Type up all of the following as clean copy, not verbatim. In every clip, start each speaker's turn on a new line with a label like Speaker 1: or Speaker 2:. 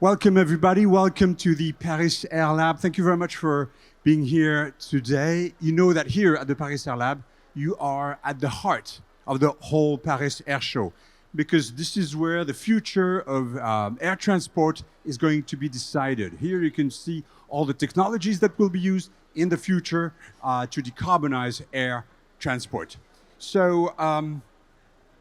Speaker 1: Welcome, everybody. Welcome to the Paris Air Lab. Thank you very much for being here today. You know that here at the Paris Air Lab, you are at the heart of the whole Paris Air Show, because this is where the future of air transport is going to be decided. Here you can see all the technologies that will be used in the future to decarbonize air transport. So,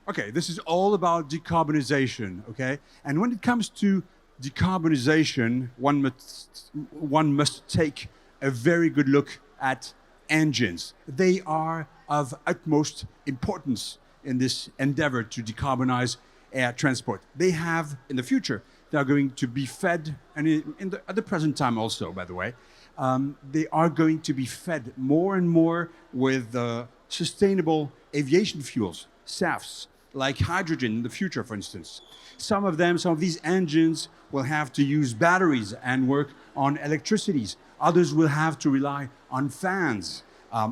Speaker 1: okay, this is all about decarbonization, okay? And when it comes to decarbonization, one must take a very good look at engines. They are of utmost importance in this endeavor to decarbonize air transport. They have, in the future, they are going to be fed, and at the present time also, by the way, they are going to be fed more and more with sustainable aviation fuels, SAFs, like hydrogen in the future, for instance. Some of these engines will have to use batteries and work on electricities. Others will have to rely on fans,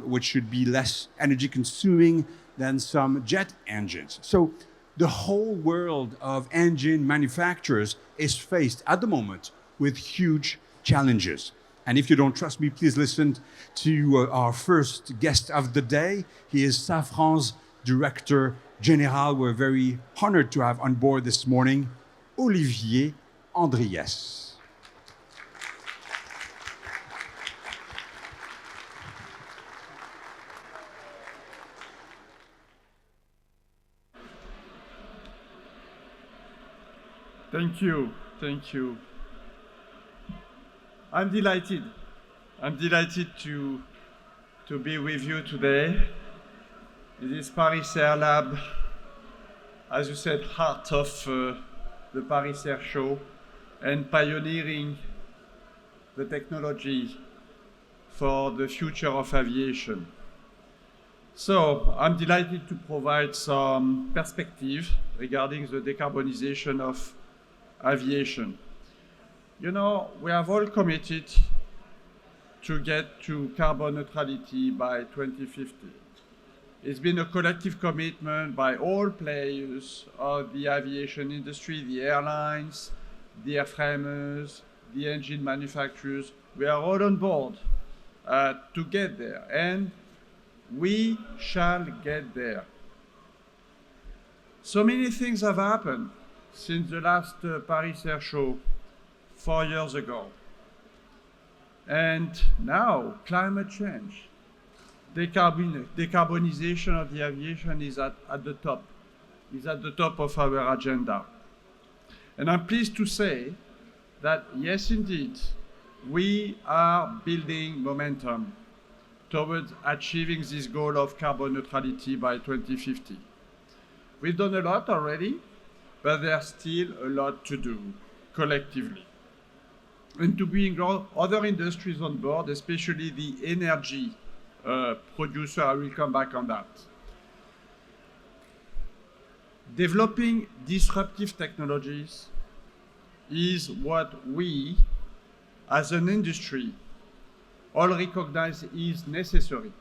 Speaker 1: which should be less energy consuming than some jet engines. So the whole world of engine manufacturers is faced at the moment with huge challenges. And if you don't trust me, please listen to our first guest of the day. He is SAFRAN's Director General. We're very honored to have on board this morning, Olivier Andries.
Speaker 2: Thank you. I'm delighted to be with you today. It is Paris Air Lab, as you said, heart of the Paris Air Show, and pioneering the technology for the future of aviation. So I'm delighted to provide some perspective regarding the decarbonization of aviation. You know, we have all committed to get to carbon neutrality by 2050. It's been a collective commitment by all players of the aviation industry, the airlines, the airframers, the engine manufacturers. We are all on board to get there, and we shall get there. So many things have happened since the last Paris Air Show 4 years ago. And now, climate change, decarbonization of the aviation is at the top of our agenda. And I'm pleased to say that, yes, indeed, we are building momentum towards achieving this goal of carbon neutrality by 2050. We've done a lot already, but there's still a lot to do collectively. And to bring other industries on board, especially the energy producer, I will come back on that. Developing disruptive technologies is what we, as an industry, all recognize is necessary.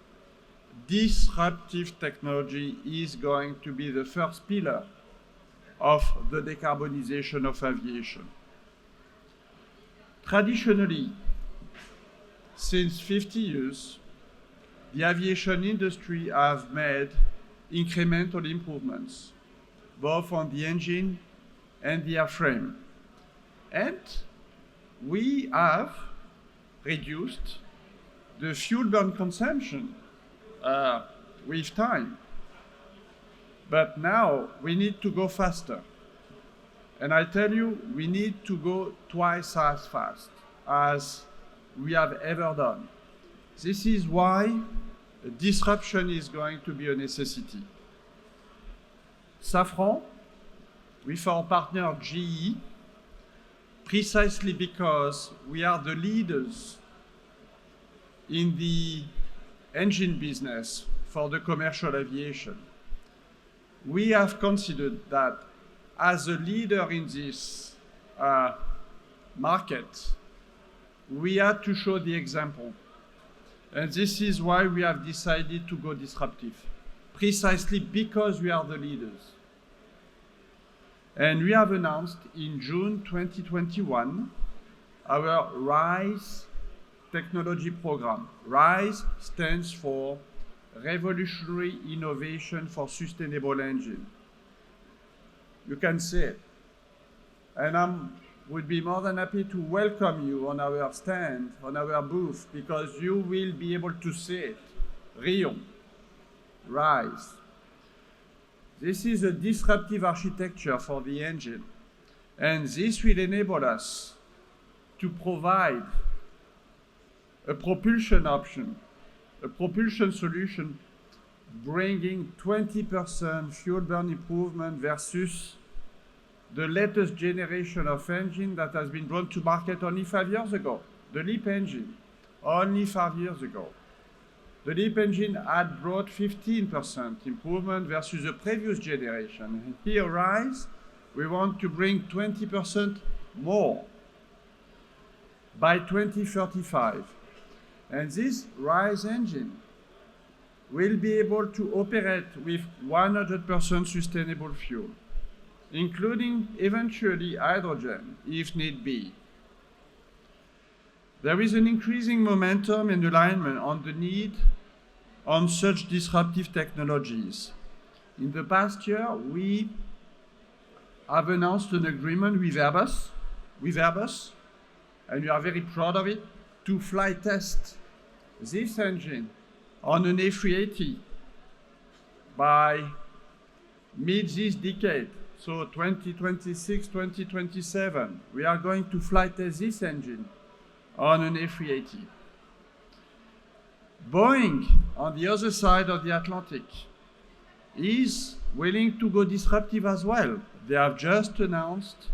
Speaker 2: Disruptive technology is going to be the first pillar of the decarbonization of aviation. Traditionally, since 50 years, the aviation industry have made incremental improvements, both on the engine and the airframe. And we have reduced the fuel burn consumption with time. But now we need to go faster. And I tell you, we need to go twice as fast as we have ever done. This is why disruption is going to be a necessity. SAFRAN, with our partner GE, precisely because we are the leaders in the engine business for the commercial aviation, we have considered that as a leader in this market, we had to show the example. And this is why we have decided to go disruptive, precisely because we are the leaders. And we have announced in June 2021 our RISE technology program. RISE stands for Revolutionary Innovation for Sustainable Engine. You can see it. And I would be more than happy to welcome you on our stand, on our booth, because you will be able to see it. Rion, RISE. This is a disruptive architecture for the engine, and this will enable us to provide a propulsion option, a propulsion solution bringing 20% fuel burn improvement versus the latest generation of engine that has been brought to market only 5 years ago, the LEAP engine, only 5 years ago. The LEAP engine had brought 15% improvement versus the previous generation. And here, RISE, we want to bring 20% more by 2035. And this RISE engine will be able to operate with 100% sustainable fuel, including eventually hydrogen, if need be. There is an increasing momentum and alignment on the need on such disruptive technologies. In the past year, we have announced an agreement with Airbus, and we are very proud of it, to fly test this engine on an A380 by mid this decade. So 2026, 2027, we are going to fly test this engine on an A380. Boeing, on the other side of the Atlantic, is willing to go disruptive as well. They have just announced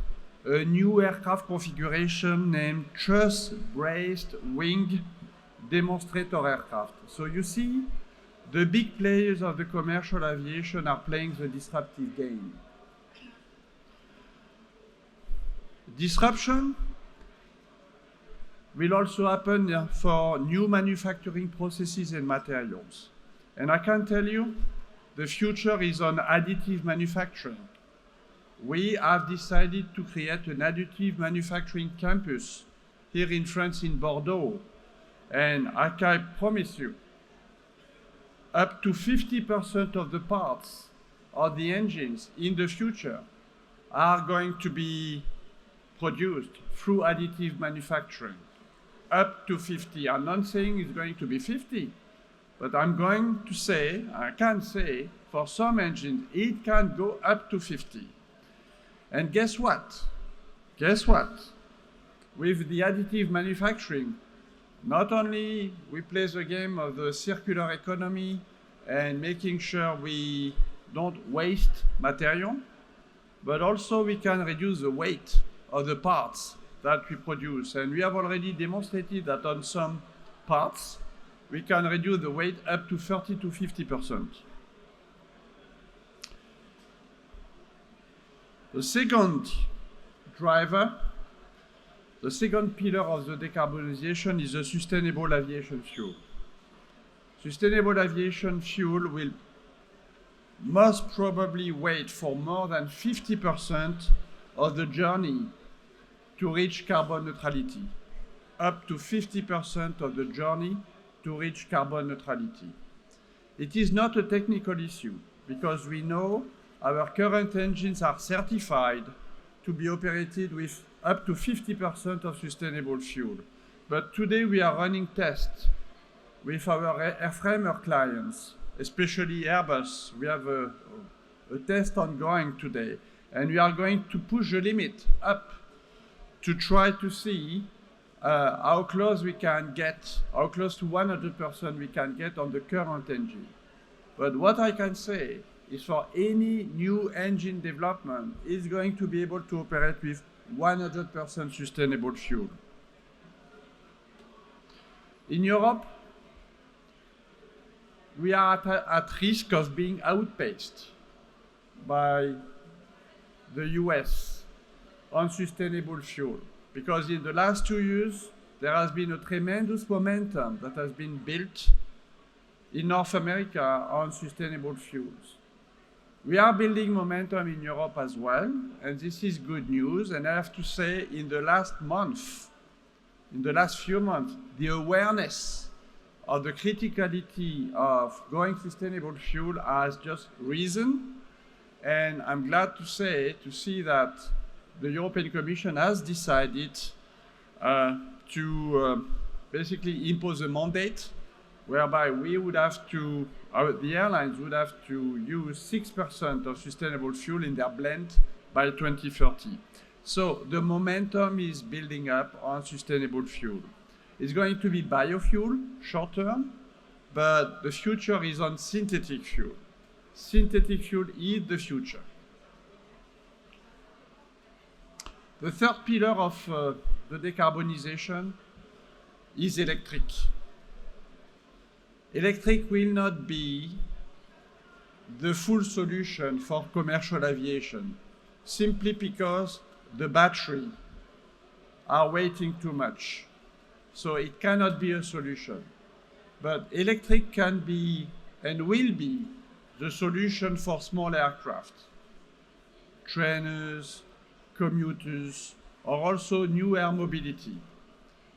Speaker 2: a new aircraft configuration named Truss-Braced Wing Demonstrator Aircraft. So you see, the big players of the commercial aviation are playing the disruptive game. Disruption will also happen for new manufacturing processes and materials. And I can tell you, the future is on additive manufacturing. We have decided to create an additive manufacturing campus here in France, in Bordeaux. And I can promise you, up to 50% of the parts of the engines in the future are going to be produced through additive manufacturing. Up to 50. I'm not saying it's going to be 50, but I'm going to say, I can say, for some engines, it can go up to 50. And guess what? Guess what? With the additive manufacturing, not only we play the game of the circular economy and making sure we don't waste material, but also we can reduce the weight of the parts that we produce. And we have already demonstrated that on some parts, we can reduce the weight up to 30 to 50%. The second driver, the second pillar of the decarbonization is the sustainable aviation fuel. Sustainable aviation fuel will most probably wait for more than 50% of the journey to reach carbon neutrality, up to 50% of the journey to reach carbon neutrality. It is not a technical issue because we know our current engines are certified to be operated with up to 50% of sustainable fuel. But today we are running tests with our airframer clients, especially Airbus. We have a test ongoing today, and we are going to push the limit up to try to see how close we can get, how close to 100% we can get on the current engine. But what I can say is for any new engine development, it's going to be able to operate with 100% sustainable fuel. In Europe, we are at risk of being outpaced by the US on sustainable fuel, because in the last 2 years, there has been a tremendous momentum that has been built in North America on sustainable fuels. We are building momentum in Europe as well, and this is good news. And I have to say, in the last few months, the awareness of the criticality of going sustainable fuel has just risen. And I'm glad to see that the European Commission has decided to basically impose a mandate whereby we would have to, the airlines would have to use 6% of sustainable fuel in their blend by 2030. So the momentum is building up on sustainable fuel. It's going to be biofuel short term, but the future is on synthetic fuel. Synthetic fuel is the future. The third pillar of the decarbonization is electric. Electric will not be the full solution for commercial aviation, simply because the battery are weighing too much. So it cannot be a solution. But electric can be and will be the solution for small aircraft. Trainers, commuters, or also new air mobility.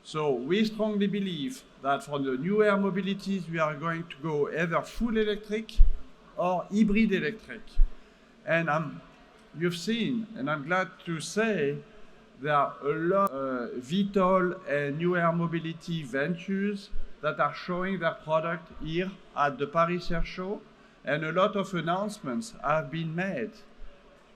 Speaker 2: So we strongly believe that for the new air mobilities, we are going to go either full electric or hybrid electric. And you've seen, and I'm glad to say, there are a lot of VTOL and new air mobility ventures that are showing their product here at the Paris Air Show, and a lot of announcements have been made.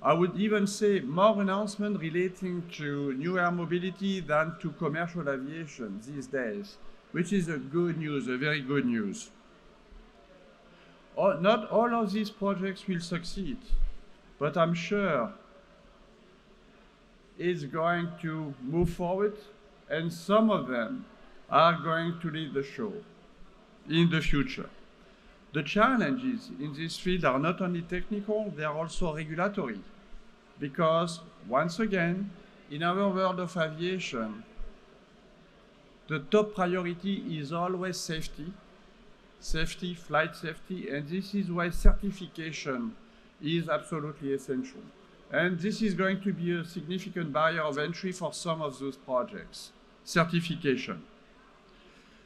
Speaker 2: I would even say more announcements relating to new air mobility than to commercial aviation these days, which is a good news, a very good news. Not all of these projects will succeed, but I'm sure it's going to move forward, and some of them are going to lead the show in the future. The challenges in this field are not only technical, they are also regulatory. Because, once again, in our world of aviation, the top priority is always safety, flight safety, and this is why certification is absolutely essential. And this is going to be a significant barrier of entry for some of those projects, certification.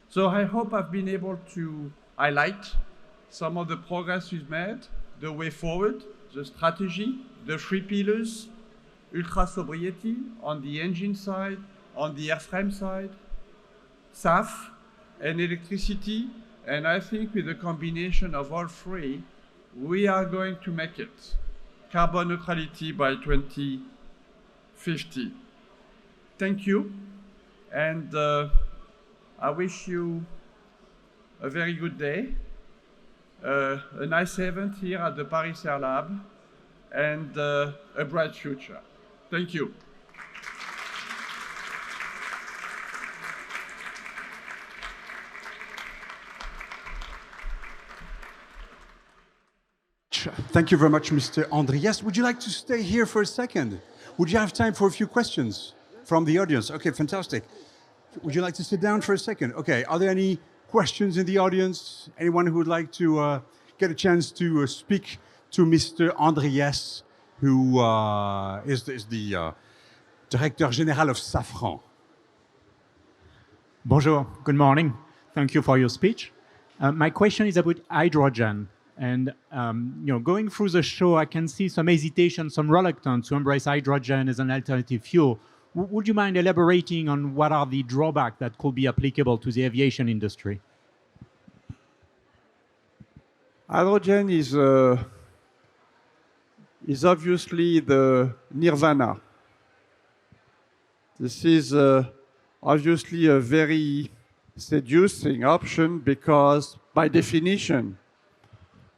Speaker 2: So I hope I've been able to highlight some of the progress we've made, the way forward, the strategy, the three pillars, ultra sobriety on the engine side, on the airframe side, SAF and electricity. And I think with the combination of all three, we are going to make it carbon neutrality by 2050. Thank you. And I wish you a very good day. A nice event here at the Paris Air Lab, and a bright future. Thank you.
Speaker 1: Thank you very much, Mr. Andries. Would you like to stay here for a second? Would you have time for a few questions from the audience? Okay, fantastic. Would you like to sit down for a second? Okay, are there any questions in the audience? Anyone who would like to get a chance to speak to Mr. Andries, who is the Director Général of SAFRAN?
Speaker 3: Bonjour, good morning. Thank you for your speech. My question is about hydrogen. And going through the show, I can see some hesitation, some reluctance to embrace hydrogen as an alternative fuel. Would you mind elaborating on what are the drawbacks that could be applicable to the aviation industry?
Speaker 2: Hydrogen is obviously the nirvana. This is obviously a very seducing option because, by definition,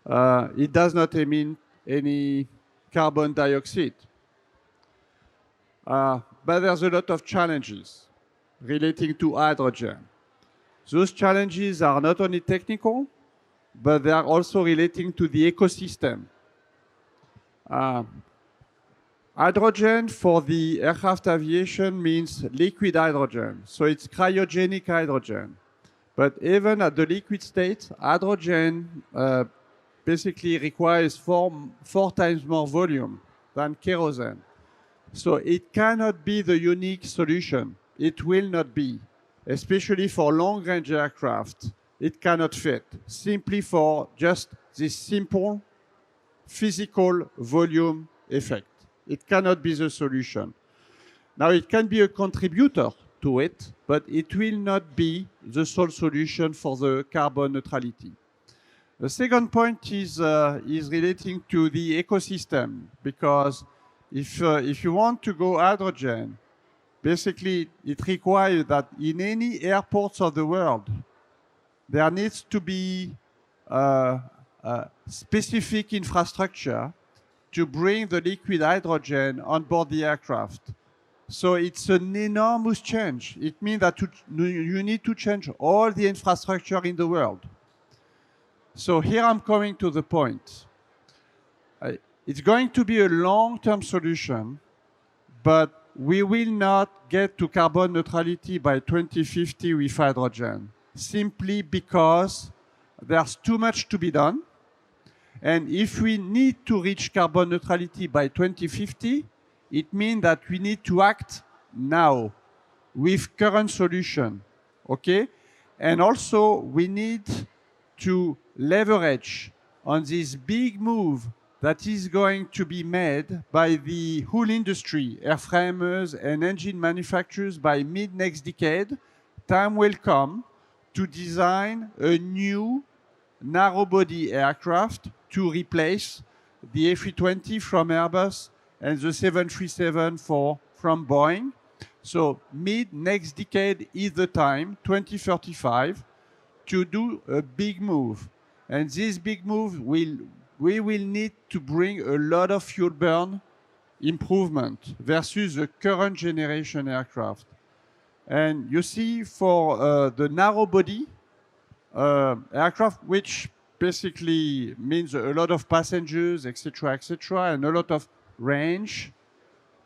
Speaker 2: it does not emit any carbon dioxide. But there's a lot of challenges relating to hydrogen. Those challenges are not only technical, but they are also relating to the ecosystem. Hydrogen for the aircraft aviation means liquid hydrogen, so it's cryogenic hydrogen. But even at the liquid state, hydrogen basically requires four times more volume than kerosene. So it cannot be the unique solution. It will not be, especially for long-range aircraft. It cannot fit, simply for just this simple physical volume effect. It cannot be the solution. Now, it can be a contributor to it, but it will not be the sole solution for the carbon neutrality. The second point is relating to the ecosystem, because if you want to go hydrogen, basically it requires that in any airports of the world, there needs to be specific infrastructure to bring the liquid hydrogen on board the aircraft. So it's an enormous change. It means that you need to change all the infrastructure in the world. So here I'm coming to the point. It's going to be a long-term solution, but we will not get to carbon neutrality by 2050 with hydrogen, simply because there's too much to be done. And if we need to reach carbon neutrality by 2050, it means that we need to act now with current solution, okay? And also we need to leverage on this big move that is going to be made by the whole industry, airframers and engine manufacturers by mid-next decade. Time will come to design a new narrow-body aircraft to replace the A320 from Airbus and the 737 from Boeing. So mid-next decade is the time, 2035, to do a big move. And this big move we will need to bring a lot of fuel burn improvement versus the current generation aircraft. And you see for the narrow body aircraft, which basically means a lot of passengers, etc., and a lot of range,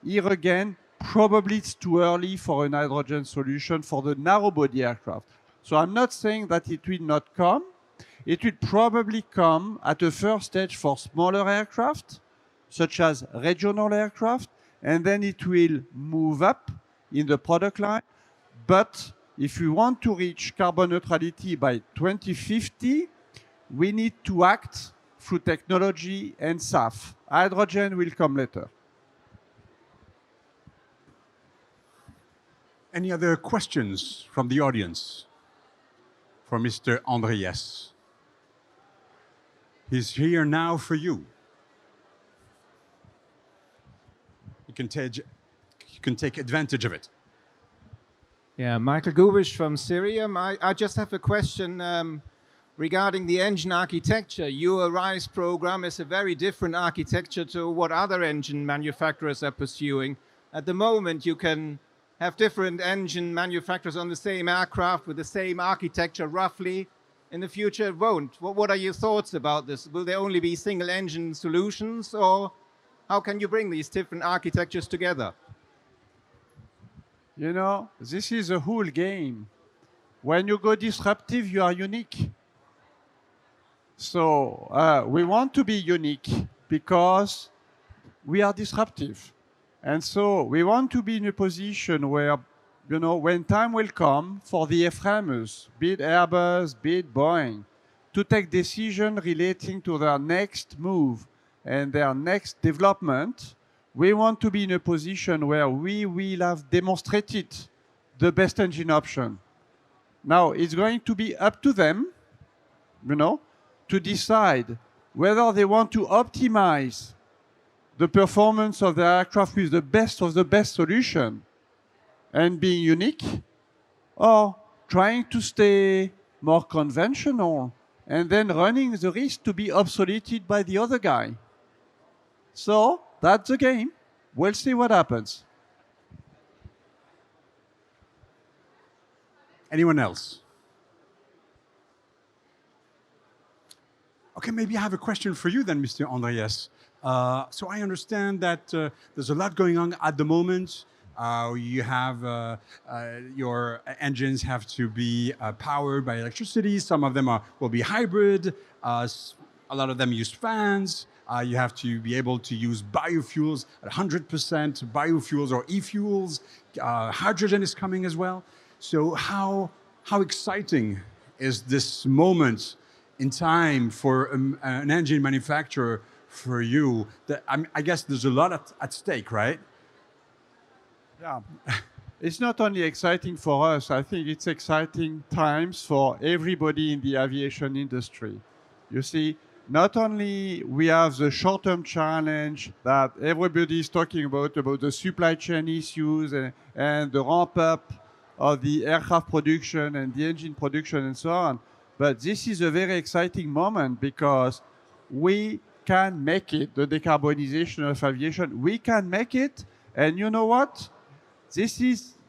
Speaker 2: here again, probably it's too early for an hydrogen solution for the narrow body aircraft. So I'm not saying that it will not come. It will probably come at a first stage for smaller aircraft, such as regional aircraft, and then it will move up in the product line. But if we want to reach carbon neutrality by 2050, we need to act through technology and SAF. Hydrogen will come later.
Speaker 1: Any other questions from the audience for Mr. Andries? He's here now for you. You can take advantage of it.
Speaker 4: Yeah, Michael Gubish from Syria. I just have a question regarding the engine architecture. Your RISE program is a very different architecture to what other engine manufacturers are pursuing. At the moment, you can have different engine manufacturers on the same aircraft with the same architecture roughly. In the future, it won't. What are your thoughts about this? Will there only be single engine solutions, or how can you bring these different architectures together?
Speaker 2: You know, this is a whole game. When you go disruptive, you are unique. So we want to be unique because we are disruptive. And so we want to be in a position where, you know, when time will come for the airframers, be it Airbus, be it Boeing, to take decisions relating to their next move and their next development, we want to be in a position where we will have demonstrated the best engine option. Now, it's going to be up to them, you know, to decide whether they want to optimize the performance of the aircraft with the best of the best solution and being unique, or trying to stay more conventional and then running the risk to be obsoleted by the other guy. So that's the game. We'll see what happens.
Speaker 1: Anyone else? Okay, maybe I have a question for you then, Mr. Andries. So I understand that there's a lot going on at the moment. You have your engines have to be powered by electricity. Some of them will be hybrid. A lot of them use fans. You have to be able to use biofuels at 100%, biofuels or e-fuels. Hydrogen is coming as well. So how exciting is this moment in time for an engine manufacturer for you? I guess there's a lot at stake, right?
Speaker 2: Yeah. It's not only exciting for us, I think it's exciting times for everybody in the aviation industry. You see, not only we have the short-term challenge that everybody is talking about the supply chain issues and the ramp-up of the aircraft production and the engine production and so on, but this is a very exciting moment because we can make it, the decarbonization of aviation, we can make it, and you know what?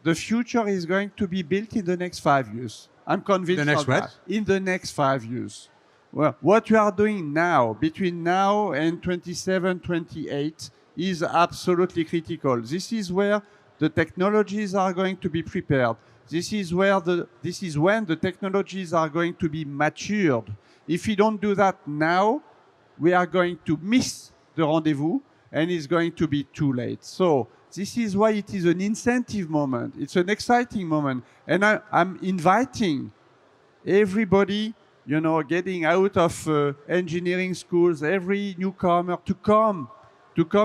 Speaker 2: The future is going to be built in the next 5 years. I'm convinced
Speaker 1: The next
Speaker 2: of that.
Speaker 1: what?
Speaker 2: In the next 5 years. Well, what we are doing now, between now and 27, 28, is absolutely critical. This is where the technologies are going to be prepared. This is when the technologies are going to be matured. If we don't do that now, we are going to miss the rendezvous, and it's going to be too late. So this is why it is an incentive moment. It's an exciting moment. And I'm inviting everybody, you know, getting out of engineering schools, every newcomer to come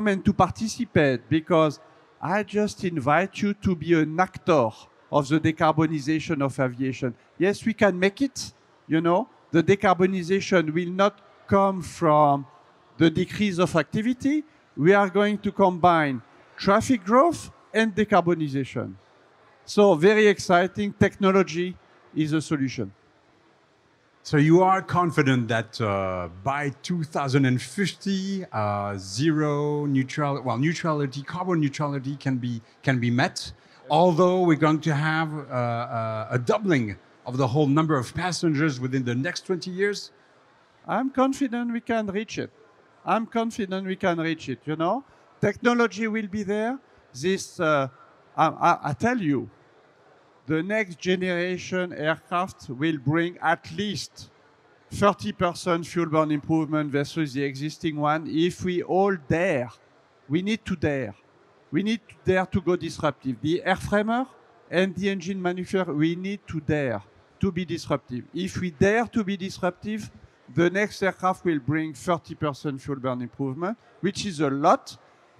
Speaker 2: and to participate, because I just invite you to be an actor of the decarbonization of aviation. Yes, we can make it, you know. The decarbonization will not come from the decrease of activity. We are going to combine traffic growth and decarbonization. So very exciting. Technology is a solution.
Speaker 1: So you are confident that by 2050, neutrality, carbon neutrality can be met, although we're going to have a doubling of the whole number of passengers within the next 20 years?
Speaker 2: I'm confident we can reach it. You know, technology will be there. I tell you, the next generation aircraft will bring at least 30% fuel burn improvement versus the existing one. If we all dare, we need to dare. We need to dare to go disruptive. The airframer and the engine manufacturer, we need to dare to be disruptive. If we dare to be disruptive, the next aircraft will bring 30% fuel burn improvement, which is a lot.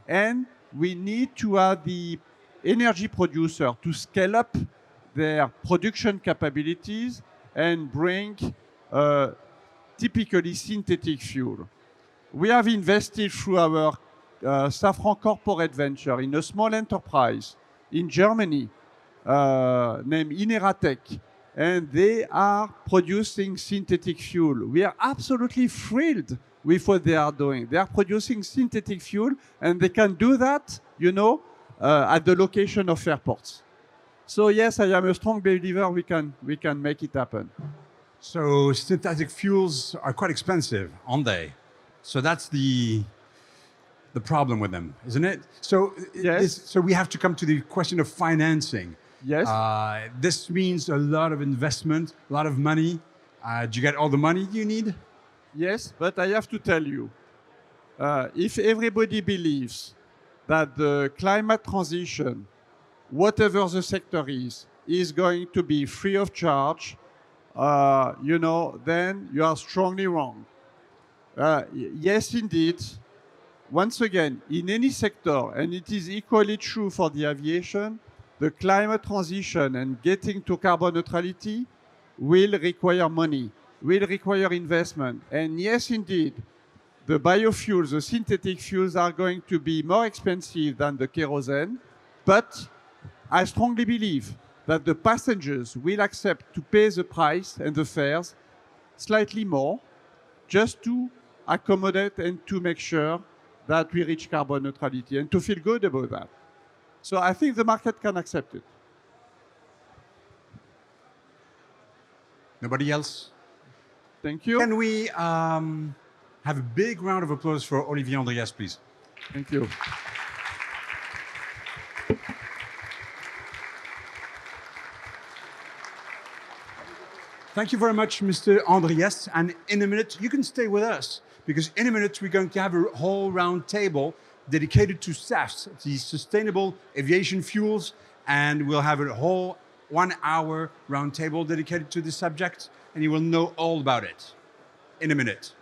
Speaker 2: And we need to have the energy producer to scale up their production capabilities and bring typically synthetic fuel. We have invested through our SAFRAN corporate venture in a small enterprise in Germany named Ineratech, and they are producing synthetic fuel. We are absolutely thrilled with what they are doing. They are producing synthetic fuel, and they can do that, you know, at the location of airports. So yes, I am a strong believer we can make it happen.
Speaker 1: So synthetic fuels are quite expensive, aren't they? So that's the problem with them, isn't it? So
Speaker 2: yes.
Speaker 1: So we have to come to the question of financing.
Speaker 2: Yes.
Speaker 1: This means a lot of investment, a lot of money. Do you get all the money you need?
Speaker 2: Yes, but I have to tell you, if everybody believes that the climate transition, whatever the sector is going to be free of charge, you know, then you are strongly wrong. Yes, indeed. Once again, in any sector, and it is equally true for the aviation, the climate transition and getting to carbon neutrality will require money, will require investment. And yes, indeed, the biofuels, the synthetic fuels are going to be more expensive than the kerosene, but I strongly believe that the passengers will accept to pay the price and the fares slightly more just to accommodate and to make sure that we reach carbon neutrality and to feel good about that. So I think the market can accept it.
Speaker 1: Nobody else?
Speaker 2: Thank you.
Speaker 1: Can we have a big round of applause for Olivier Andries, please?
Speaker 2: Thank you.
Speaker 1: Thank you very much, Mr. Andries. And in a minute, you can stay with us, because in a minute, we're going to have a whole round table dedicated to SAFs, the sustainable aviation fuels, and we'll have a whole 1 hour round table dedicated to this subject, and you will know all about it in a minute.